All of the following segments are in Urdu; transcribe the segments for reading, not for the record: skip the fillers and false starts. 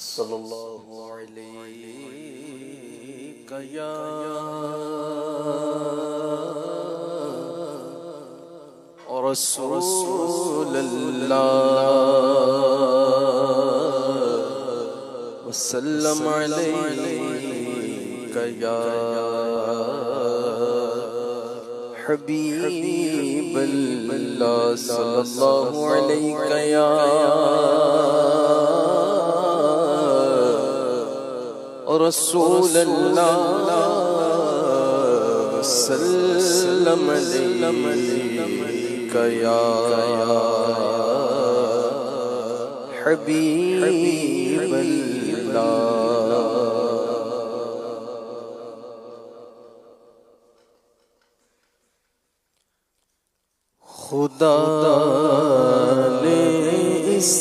صلی اللہ علیہ یا رسول اللہ وسلم علیک یا حبیب اللہ صلی اللہ علیک یا رسول اللہ وسلم علیک یا حبیب اللہ خدا نے اس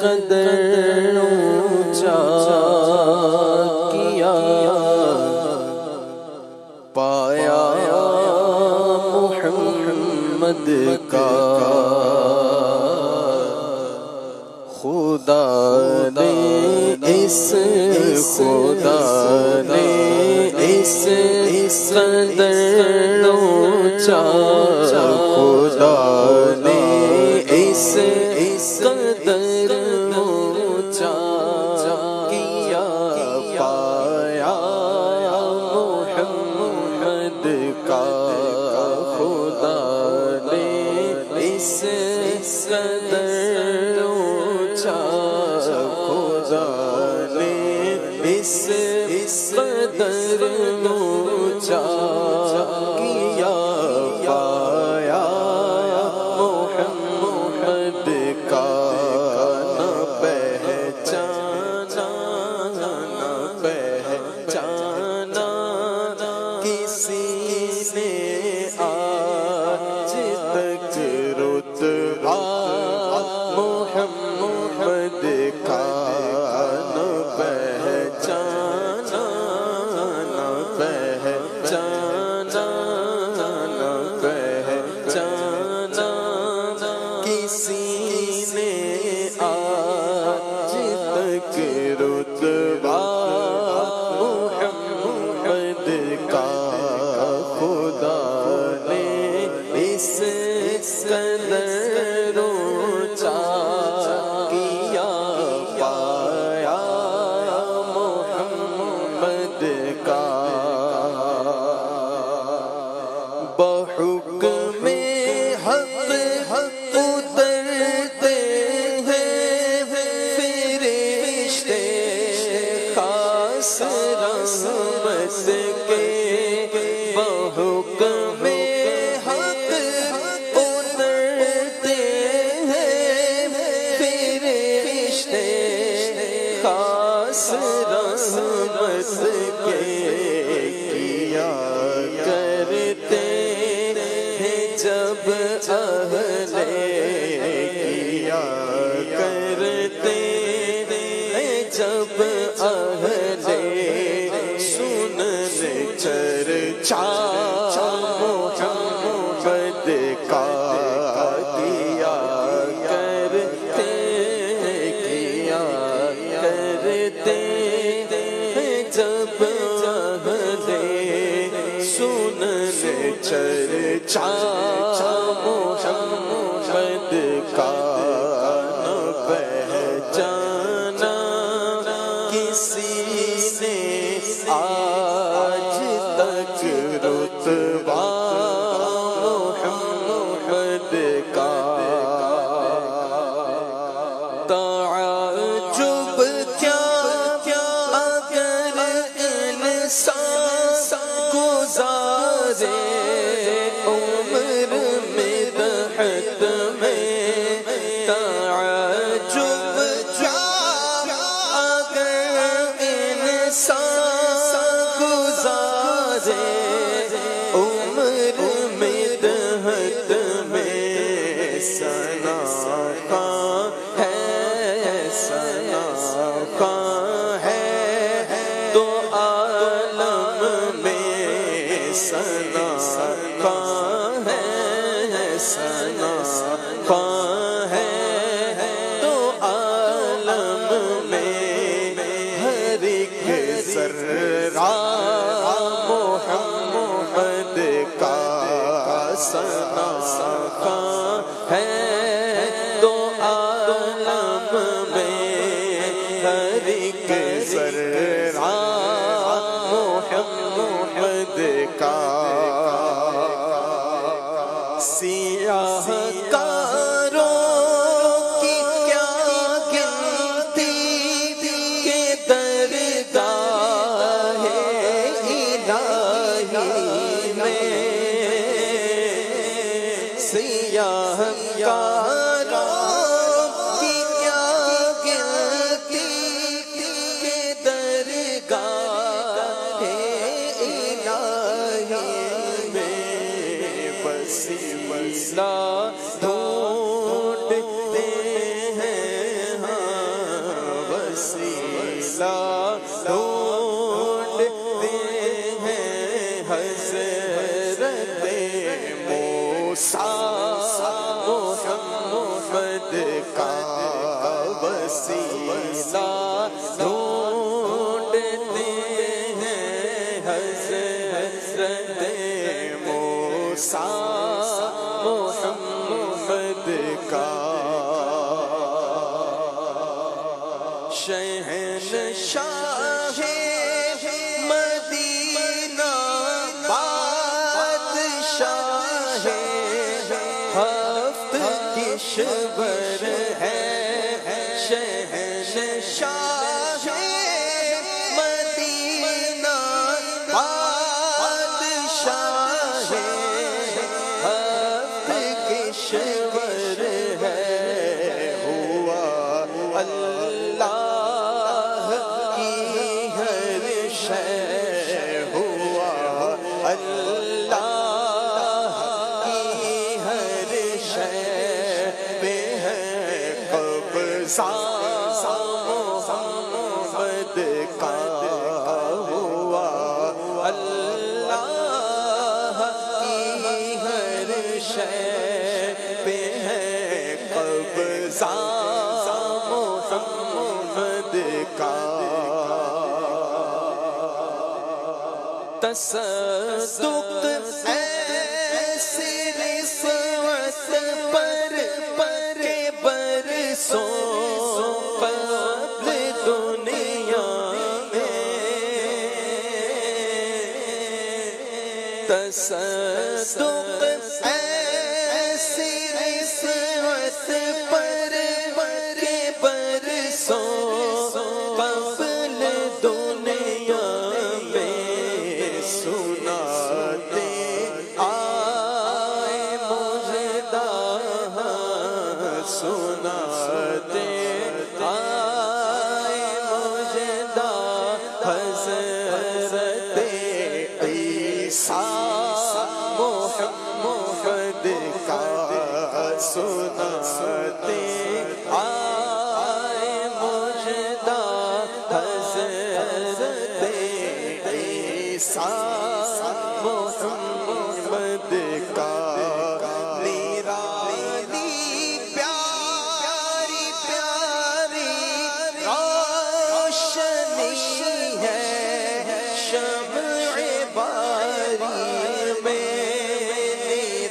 قدر اونچا کیا پایا محمد کا خدا نے اس قدر اونچا خدا نے اس قدر اونچا کیا پایا محمد کا خدا نے اس قدر اونچا خدا نے اس قدر اونچا کیا پایا محمد کا نہ پہچانا کسی نے آج تک رتبہ محمد کا نہ پہچانا کسی نے آج تک رتبہ محمد کا خدا نے اس قدر اونچا کیا پایا محمد کا بحکم حق اترتے ہیں فرشتے خاص رحمت کے بحکم حق اترتے ہیں فرشتے خاص رحمت کے کیا کرتے جب اہل کیا کرتے جب اہل سننے چرچا محمد کا کیا کرتے جب اہل سننے چرچا محمد کا نہ پہچانا کسی نے آج تک رتبہ محمد کا تعجب کیا اگر انسان گزارے عمر مدحت میں تعجب کیا اگر انسان گزارے عمر مدحت میں ثنا خواں ہے تو عالم میں ثنا ہر ایک ذرہ محمد کا سیاہ کاروں کی کیا گنتی کہ درگاہ الہی میں سیاہ کاروں کی کیا گنتی کہ درگاہ الہی میں وسیلہ ڈھونڈتے ہیں وسیلہ ڈھونڈتے ہیں حضرت موسیٰ محمد کا وسیلہ ڈھونڈتے ہیں حضرت موسیٰ محمد کا شہنشاہ مدینہ بادشاہ ہفت کشور ہے شہنشاہ مدینہ بادشاہ ہفت کشور ہے ہوا اللہ کی ہر شے ہوا اللہ کی ہر شے پہ ہے قبضہ محمد کا ہوا اللہ کی ہر شے پہ ہے قبضہ محمد کا تصدق ایسی رسوت پر کے برسوں قبل دنیا میں تصدق ایسی رسوت پر کے برسوں قبل دنیا میں سناتے آئے مجدہ سناتے آئے مجدہ حضرت عیسیٰ محمد کا سناتے آئے مجدہ حضرت عیسیٰ محمد کا نرالی پیاری پیاری روشنی ہے شمع باری میں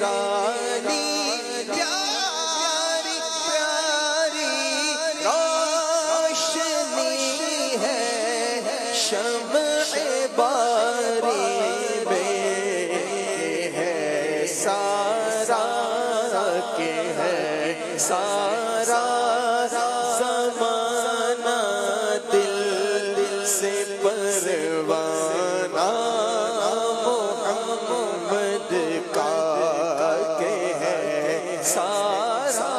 نرالی پیاری پیاری روشنی ہے شمع باری میں ہے سارا کہ ہے سارا زمانہ دل سے پروانہ محمد کا کہ ہے سارا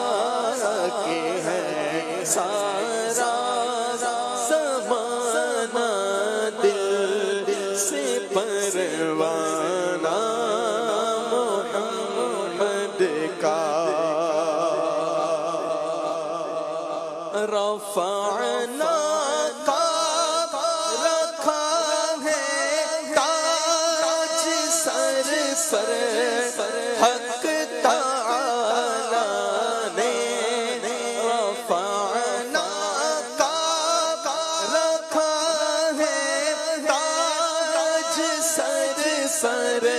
کہ ہے سارا زمانہ دل سے پروانہ محمد کا رفعنا کا رکھا ہے تاج سر پر حق تعالی نے رفعنا کا رکھا ہے تاج سر پر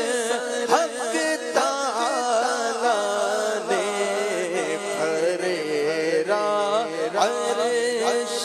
حق تعالی نے عرش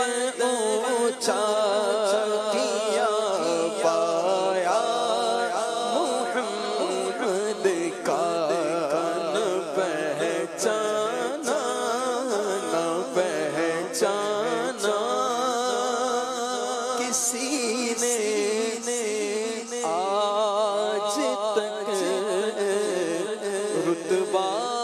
اونچا کیا پایا محمد کا نہ پہچانا نہ پہچانا کسی نے آج تک رتبہ